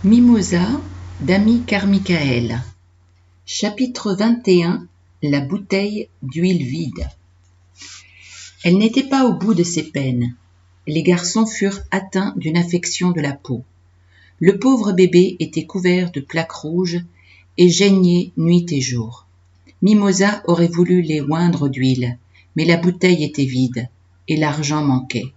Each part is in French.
Mimosa d'Ami Carmichael. Chapitre 21. La bouteille d'huile vide. Elle n'était pas au bout de ses peines. Les garçons furent atteints d'une affection de la peau. Le pauvre bébé était couvert de plaques rouges et geignait nuit et jour. Mimosa aurait voulu les oindre d'huile, mais la bouteille était vide et l'argent manquait.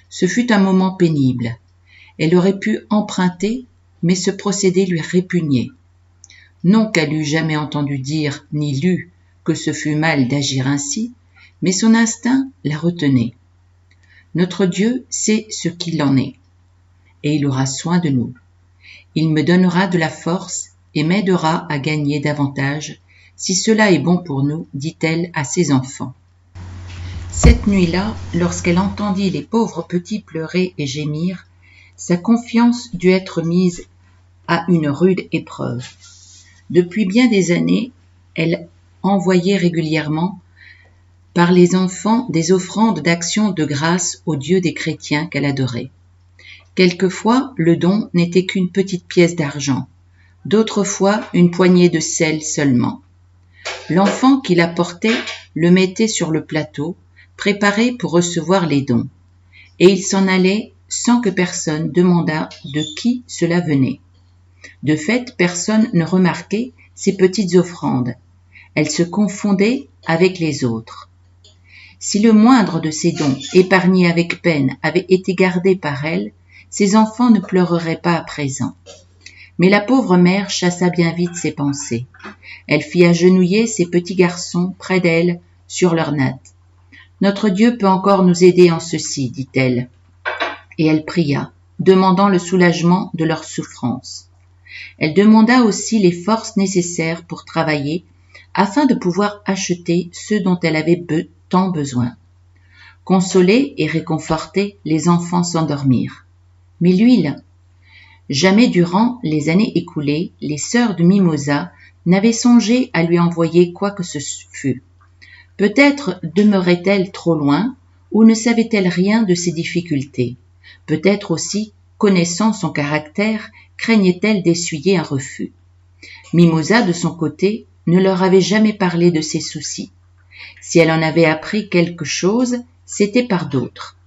Ce fut un moment pénible. Elle aurait pu emprunter, mais ce procédé lui répugnait. Non qu'elle eût jamais entendu dire ni lu que ce fût mal d'agir ainsi, mais son instinct la retenait. Notre Dieu sait ce qu'il en est, et il aura soin de nous. Il me donnera de la force et m'aidera à gagner davantage, si cela est bon pour nous, dit-elle à ses enfants. Cette nuit-là, lorsqu'elle entendit les pauvres petits pleurer et gémir, sa confiance dut être mise à une rude épreuve. Depuis bien des années, elle envoyait régulièrement par les enfants des offrandes d'action de grâce au Dieu des chrétiens qu'elle adorait. Quelquefois, le don n'était qu'une petite pièce d'argent, d'autres fois une poignée de sel seulement. L'enfant qui l'apportait le mettait sur le plateau, préparé pour recevoir les dons, et il s'en allait sans que personne demandât de qui cela venait. De fait, personne ne remarquait ces petites offrandes. Elles se confondaient avec les autres. Si le moindre de ces dons, épargné avec peine, avait été gardé par elle, ses enfants ne pleureraient pas à présent. Mais la pauvre mère chassa bien vite ses pensées. Elle fit agenouiller ses petits garçons près d'elle sur leurs nattes. « Notre Dieu peut encore nous aider en ceci, dit-elle. » Et elle pria, demandant le soulagement de leurs souffrances. Elle demanda aussi les forces nécessaires pour travailler, afin de pouvoir acheter ce dont elle avait tant besoin. Consolés et réconfortés, les enfants s'endormirent. Mais l'huile? Jamais durant les années écoulées, les sœurs de Mimosa n'avaient songé à lui envoyer quoi que ce fût. Peut-être demeurait-elle trop loin, ou ne savait-elle rien de ses difficultés. Peut-être aussi, connaissant son caractère, craignait-elle d'essuyer un refus. Mimosa, de son côté, ne leur avait jamais parlé de ses soucis. Si elle en avait appris quelque chose, c'était par d'autres.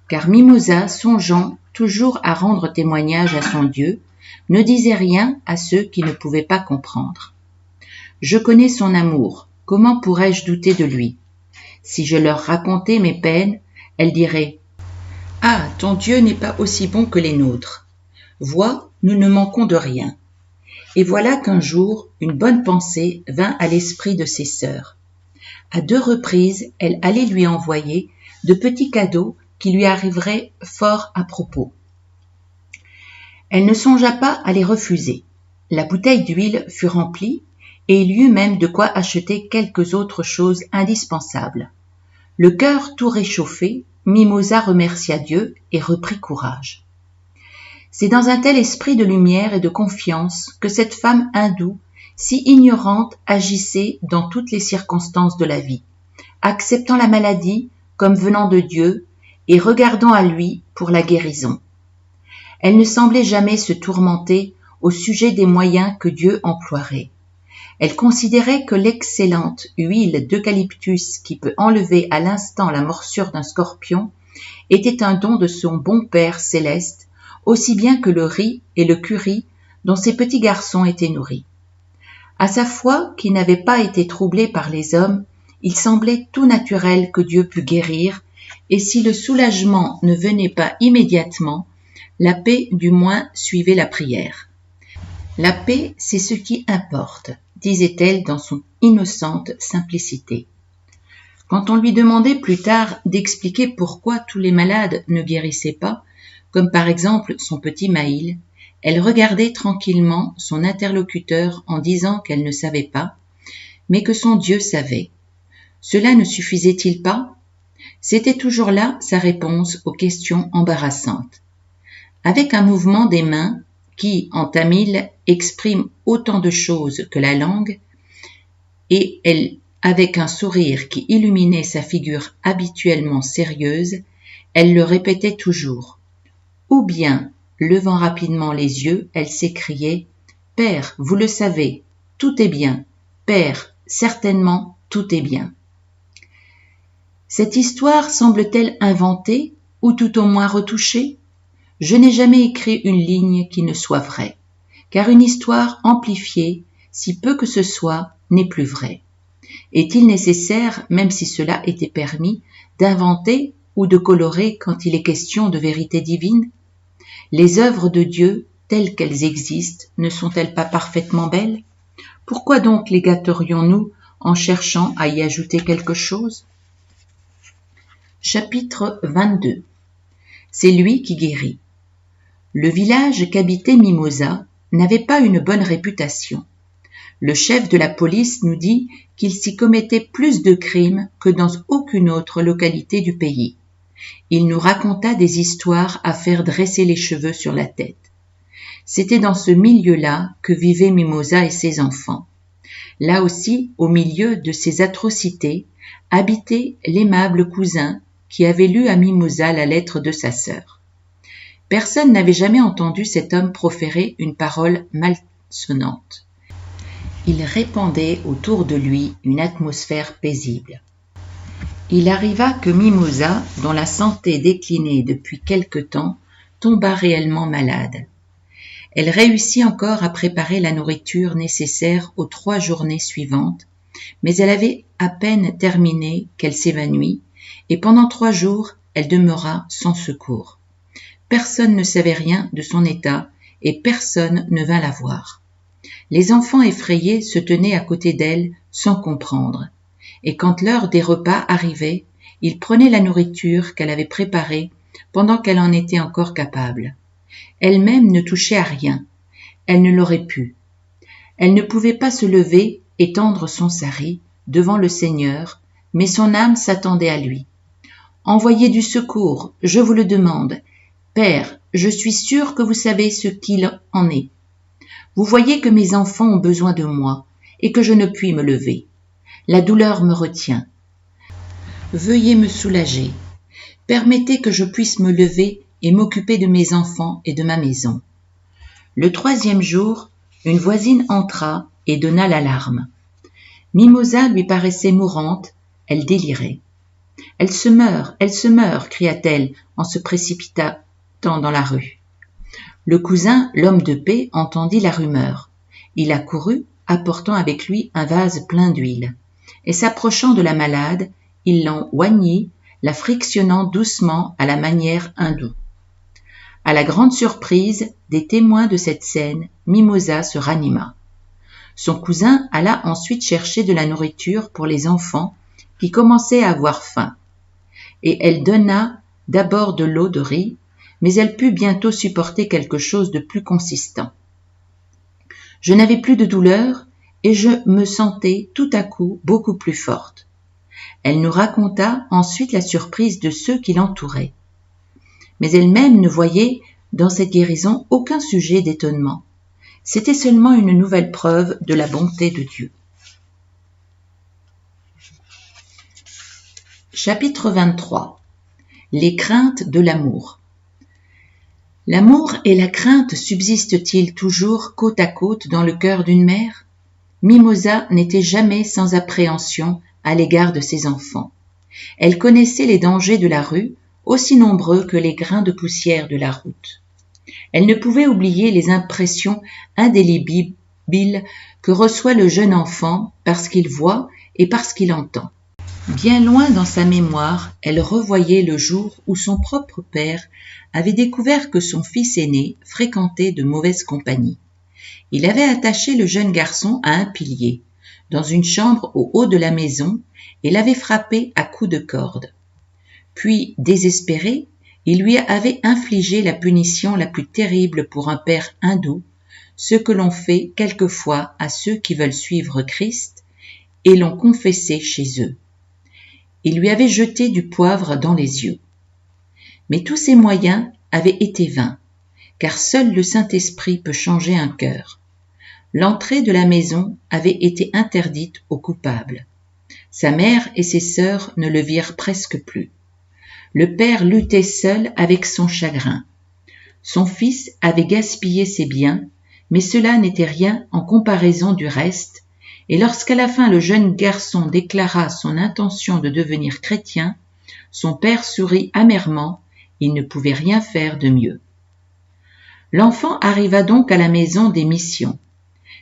Car Mimosa, songeant toujours à rendre témoignage à son Dieu, ne disait rien à ceux qui ne pouvaient pas comprendre. « Je connais son amour, comment pourrais-je douter de lui ? Si je leur racontais mes peines, elle dirait « Ah, ton Dieu n'est pas aussi bon que les nôtres. Vois, nous ne manquons de rien. » Et voilà qu'un jour, une bonne pensée vint à l'esprit de ses sœurs. À 2 reprises, elle allait lui envoyer de petits cadeaux qui lui arriveraient fort à propos. Elle ne songea pas à les refuser. La bouteille d'huile fut remplie et il y eut même de quoi acheter quelques autres choses indispensables. Le cœur tout réchauffé, Mimosa remercia Dieu et reprit courage. C'est dans un tel esprit de lumière et de confiance que cette femme hindoue, si ignorante, agissait dans toutes les circonstances de la vie, acceptant la maladie comme venant de Dieu et regardant à lui pour la guérison. Elle ne semblait jamais se tourmenter au sujet des moyens que Dieu emploierait. Elle considérait que l'excellente huile d'eucalyptus qui peut enlever à l'instant la morsure d'un scorpion était un don de son bon Père céleste, aussi bien que le riz et le curry dont ses petits garçons étaient nourris. À sa foi, qui n'avait pas été troublée par les hommes, il semblait tout naturel que Dieu pût guérir, et si le soulagement ne venait pas immédiatement, la paix du moins suivait la prière. La paix, c'est ce qui importe, disait-elle dans son innocente simplicité. Quand on lui demandait plus tard d'expliquer pourquoi tous les malades ne guérissaient pas, comme par exemple son petit Maïl, elle regardait tranquillement son interlocuteur en disant qu'elle ne savait pas, mais que son Dieu savait. Cela ne suffisait-il pas ? C'était toujours là sa réponse aux questions embarrassantes. Avec un mouvement des mains qui, en tamil, exprime autant de choses que la langue, et elle, avec un sourire qui illuminait sa figure habituellement sérieuse, elle le répétait toujours. Ou bien levant rapidement les yeux, elle s'écriait « Père, vous le savez, tout est bien. Père, certainement, tout est bien. » Cette histoire semble-t-elle inventée ou tout au moins retouchée ? Je n'ai jamais écrit une ligne qui ne soit vraie, car une histoire amplifiée, si peu que ce soit, n'est plus vraie. Est-il nécessaire, même si cela était permis, d'inventer ou de colorer quand il est question de vérité divine ? Les œuvres de Dieu, telles qu'elles existent, ne sont-elles pas parfaitement belles ? Pourquoi donc les gâterions-nous en cherchant à y ajouter quelque chose ? Chapitre 22. C'est lui qui guérit. Le village qu'habitait Mimosa n'avait pas une bonne réputation. Le chef de la police nous dit qu'il s'y commettait plus de crimes que dans aucune autre localité du pays. Il nous raconta des histoires à faire dresser les cheveux sur la tête. C'était dans ce milieu-là que vivaient Mimosa et ses enfants. Là aussi, au milieu de ces atrocités, habitait l'aimable cousin qui avait lu à Mimosa la lettre de sa sœur. Personne n'avait jamais entendu cet homme proférer une parole malsonnante. Il répandait autour de lui une atmosphère paisible. Il arriva que Mimosa, dont la santé déclinait depuis quelque temps, tomba réellement malade. Elle réussit encore à préparer la nourriture nécessaire aux 3 journées suivantes, mais elle avait à peine terminé qu'elle s'évanouit, et pendant 3 jours, elle demeura sans secours. Personne ne savait rien de son état, et personne ne vint la voir. Les enfants effrayés se tenaient à côté d'elle sans comprendre, et quand l'heure des repas arrivait, ils prenaient la nourriture qu'elle avait préparée pendant qu'elle en était encore capable. Elle-même ne touchait à rien, elle ne l'aurait pu. Elle ne pouvait pas se lever et tendre son sari devant le Seigneur, mais son âme s'attendait à lui. « Envoyez du secours, je vous le demande. Père, je suis sûre que vous savez ce qu'il en est. Vous voyez que mes enfants ont besoin de moi et que je ne puis me lever. La douleur me retient. Veuillez me soulager. Permettez que je puisse me lever et m'occuper de mes enfants et de ma maison. » Le 3e jour, une voisine entra et donna l'alarme. Mimosa lui paraissait mourante, elle délirait. « Elle se meurt, cria-t-elle en se précipitant dans la rue. Le cousin, l'homme de paix, entendit la rumeur. Il accourut, apportant avec lui un vase plein d'huile, et s'approchant de la malade, il l'en oignit, la frictionnant doucement à la manière hindoue. À la grande surprise des témoins de cette scène, Mimosa se ranima. Son cousin alla ensuite chercher de la nourriture pour les enfants qui commençaient à avoir faim, et elle donna d'abord de l'eau de riz, mais elle put bientôt supporter quelque chose de plus consistant. Je n'avais plus de douleur et je me sentais tout à coup beaucoup plus forte. Elle nous raconta ensuite la surprise de ceux qui l'entouraient. Mais elle-même ne voyait dans cette guérison aucun sujet d'étonnement. C'était seulement une nouvelle preuve de la bonté de Dieu. Chapitre 23. Les craintes de l'amour. L'amour et la crainte subsistent-ils toujours côte à côte dans le cœur d'une mère ? Mimosa n'était jamais sans appréhension à l'égard de ses enfants. Elle connaissait les dangers de la rue, aussi nombreux que les grains de poussière de la route. Elle ne pouvait oublier les impressions indélébiles que reçoit le jeune enfant parce qu'il voit et parce qu'il entend. Bien loin dans sa mémoire, elle revoyait le jour où son propre père avait découvert que son fils aîné fréquentait de mauvaises compagnies. Il avait attaché le jeune garçon à un pilier, dans une chambre au haut de la maison, et l'avait frappé à coups de corde. Puis, désespéré, il lui avait infligé la punition la plus terrible pour un père hindou, ce que l'on fait quelquefois à ceux qui veulent suivre Christ et l'ont confessé chez eux. Il lui avait jeté du poivre dans les yeux. Mais tous ces moyens avaient été vains, car seul le Saint-Esprit peut changer un cœur. L'entrée de la maison avait été interdite aux coupables. Sa mère et ses sœurs ne le virent presque plus. Le père luttait seul avec son chagrin. Son fils avait gaspillé ses biens, mais cela n'était rien en comparaison du reste, et lorsqu'à la fin le jeune garçon déclara son intention de devenir chrétien, son père sourit amèrement, il ne pouvait rien faire de mieux. L'enfant arriva donc à la maison des missions,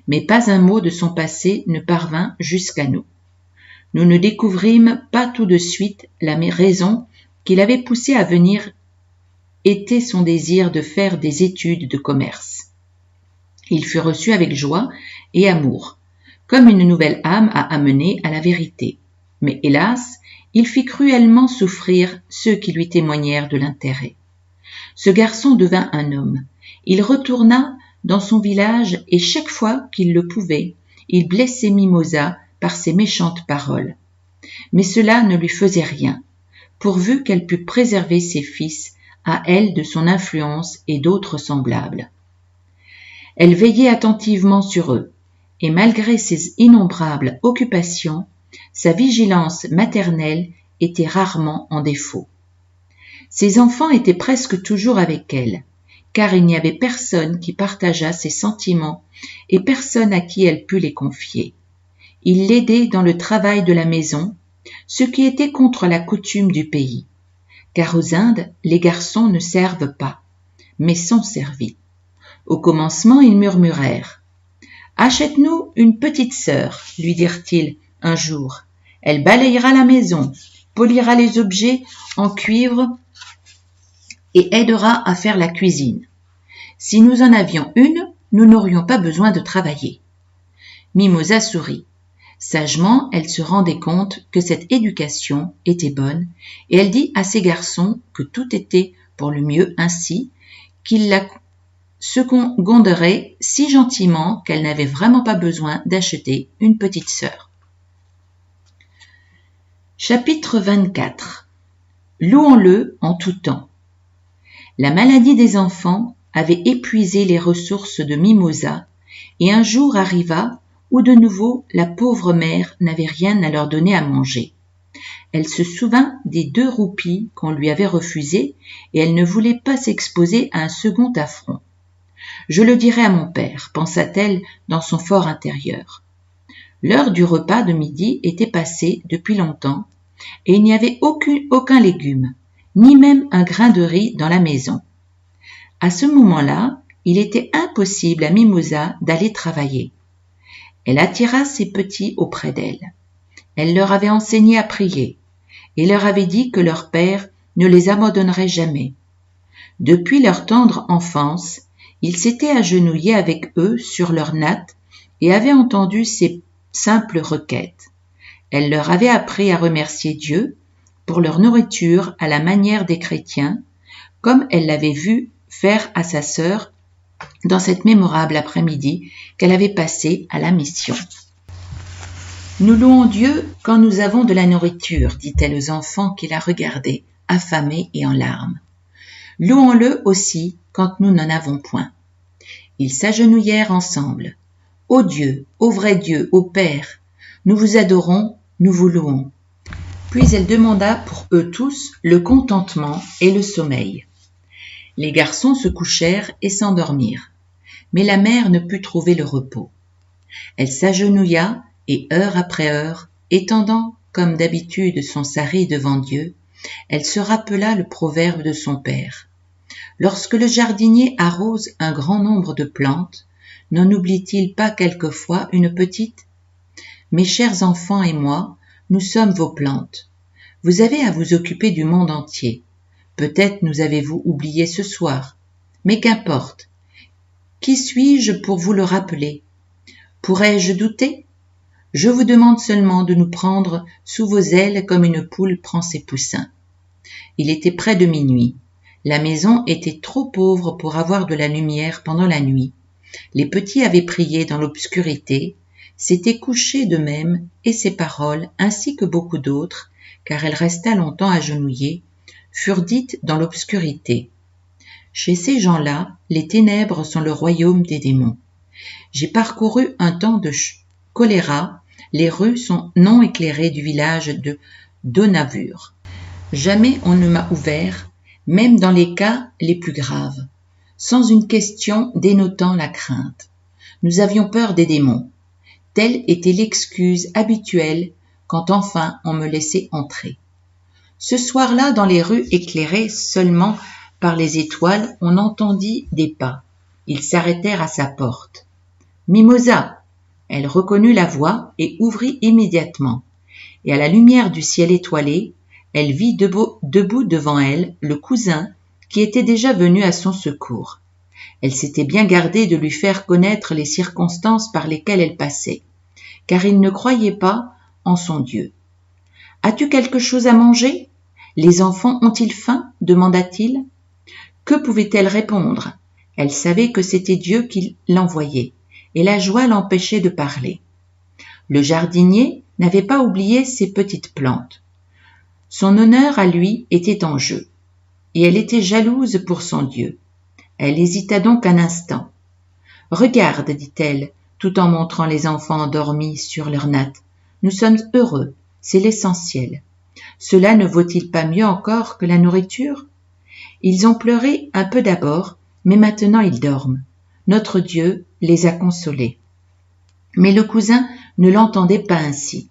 mais pas un mot de son passé ne parvint jusqu'à nous. Nous ne découvrîmes pas tout de suite la raison qui l'avait poussé à venir était son désir de faire des études de commerce. Il fut reçu avec joie et amour, comme une nouvelle âme à amener à la vérité. Mais hélas, il fit cruellement souffrir ceux qui lui témoignèrent de l'intérêt. Ce garçon devint un homme. Il retourna dans son village et chaque fois qu'il le pouvait, il blessait Mimosa par ses méchantes paroles. Mais cela ne lui faisait rien, pourvu qu'elle pût préserver ses fils à elle de son influence et d'autres semblables. Elle veillait attentivement sur eux, et malgré ses innombrables occupations, sa vigilance maternelle était rarement en défaut. Ses enfants étaient presque toujours avec elle, car il n'y avait personne qui partageât ses sentiments et personne à qui elle pût les confier. Il l'aidait dans le travail de la maison, ce qui était contre la coutume du pays, car aux Indes, les garçons ne servent pas, mais sont servis. Au commencement, ils murmurèrent. « Achète-nous une petite sœur, lui dirent-ils un jour. Elle balayera la maison, polira les objets en cuivre et aidera à faire la cuisine. Si nous en avions une, nous n'aurions pas besoin de travailler. » Mimosa sourit. Sagement, elle se rendait compte que cette éducation était bonne et elle dit à ses garçons que tout était pour le mieux ainsi, qu'ils la seconderaient si gentiment qu'elle n'avait vraiment pas besoin d'acheter une petite sœur. Chapitre 24. Louons-le en tout temps. La maladie des enfants avait épuisé les ressources de Mimosa et un jour arriva où de nouveau la pauvre mère n'avait rien à leur donner à manger. Elle se souvint des 2 roupies qu'on lui avait refusées et elle ne voulait pas s'exposer à un second affront. « Je le dirai à mon père », pensa-t-elle dans son fort intérieur. L'heure du repas de midi était passée depuis longtemps et il n'y avait aucun légume, ni même un grain de riz dans la maison. À ce moment-là, il était impossible à Mimosa d'aller travailler. Elle attira ses petits auprès d'elle. Elle leur avait enseigné à prier et leur avait dit que leur père ne les abandonnerait jamais. Depuis leur tendre enfance, il s'était agenouillé avec eux sur leur natte et avait entendu ses simples requêtes. Elle leur avait appris à remercier Dieu pour leur nourriture à la manière des chrétiens, comme elle l'avait vu faire à sa sœur dans cette mémorable après-midi qu'elle avait passée à la mission. « Nous louons Dieu quand nous avons de la nourriture, dit-elle aux enfants qui la regardaient, affamés et en larmes. Louons-le aussi quand nous n'en avons point. » Ils s'agenouillèrent ensemble. « Ô Dieu, ô vrai Dieu, ô Père, nous vous adorons, nous vous louons. » Puis elle demanda pour eux tous le contentement et le sommeil. Les garçons se couchèrent et s'endormirent, mais la mère ne put trouver le repos. Elle s'agenouilla et heure après heure, étendant comme d'habitude son sari devant Dieu, elle se rappela le proverbe de son père. Lorsque le jardinier arrose un grand nombre de plantes, n'en oublie-t-il pas quelquefois une petite ? Mes chers enfants et moi, nous sommes vos plantes. Vous avez à vous occuper du monde entier. Peut-être nous avez-vous oublié ce soir, mais qu'importe. Qui suis-je pour vous le rappeler ? Pourrais-je douter ? Je vous demande seulement de nous prendre sous vos ailes comme une poule prend ses poussins. Il était près de minuit. La maison était trop pauvre pour avoir de la lumière pendant la nuit. Les petits avaient prié dans l'obscurité, s'étaient couchés d'eux-mêmes et ces paroles, ainsi que beaucoup d'autres, car elle resta longtemps agenouillée, furent dites dans l'obscurité. Chez ces gens-là, les ténèbres sont le royaume des démons. J'ai parcouru un temps de choléra, les rues sont non éclairées du village de Donavur. Jamais on ne m'a ouvert, même dans les cas les plus graves. sans une question dénotant la crainte. Nous avions peur des démons. Telle était l'excuse habituelle quand enfin on me laissait entrer. Ce soir-là, dans les rues éclairées seulement par les étoiles, on entendit des pas. Ils s'arrêtèrent à sa porte. « Mimosa !» Elle reconnut la voix et ouvrit immédiatement. Et à la lumière du ciel étoilé, elle vit debout devant elle le cousin qui était déjà venu à son secours. Elle s'était bien gardée de lui faire connaître les circonstances par lesquelles elle passait, car il ne croyait pas en son Dieu. « As-tu quelque chose à manger ? Les enfants ont-ils faim ? Demanda-t-il. Que pouvait-elle répondre ? Elle savait que c'était Dieu qui l'envoyait, et la joie l'empêchait de parler. Le jardinier n'avait pas oublié ses petites plantes. Son honneur à lui était en jeu, et elle était jalouse pour son Dieu. Elle hésita donc un instant. « Regarde, dit-elle, tout en montrant les enfants endormis sur leurs nattes. Nous sommes heureux, c'est l'essentiel. Cela ne vaut-il pas mieux encore que la nourriture ? Ils ont pleuré un peu d'abord, mais maintenant ils dorment. Notre Dieu les a consolés. » Mais le cousin ne l'entendait pas ainsi.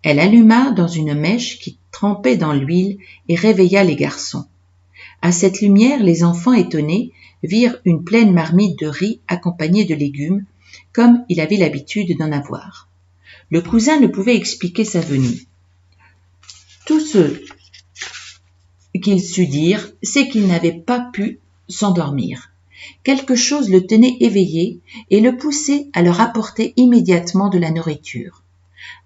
Elle alluma dans une mèche qui trempait dans l'huile et réveilla les garçons. À cette lumière, les enfants étonnés virent une pleine marmite de riz accompagnée de légumes, comme il avait l'habitude d'en avoir. Le cousin ne pouvait expliquer sa venue. Tout ce qu'il sut dire, c'est qu'il n'avait pas pu s'endormir. Quelque chose le tenait éveillé et le poussait à leur apporter immédiatement de la nourriture.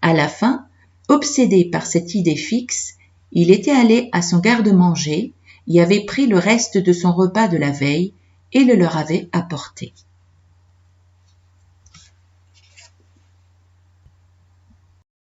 À la fin, obsédé par cette idée fixe, il était allé à son garde-manger, y avait pris le reste de son repas de la veille et le leur avait apporté.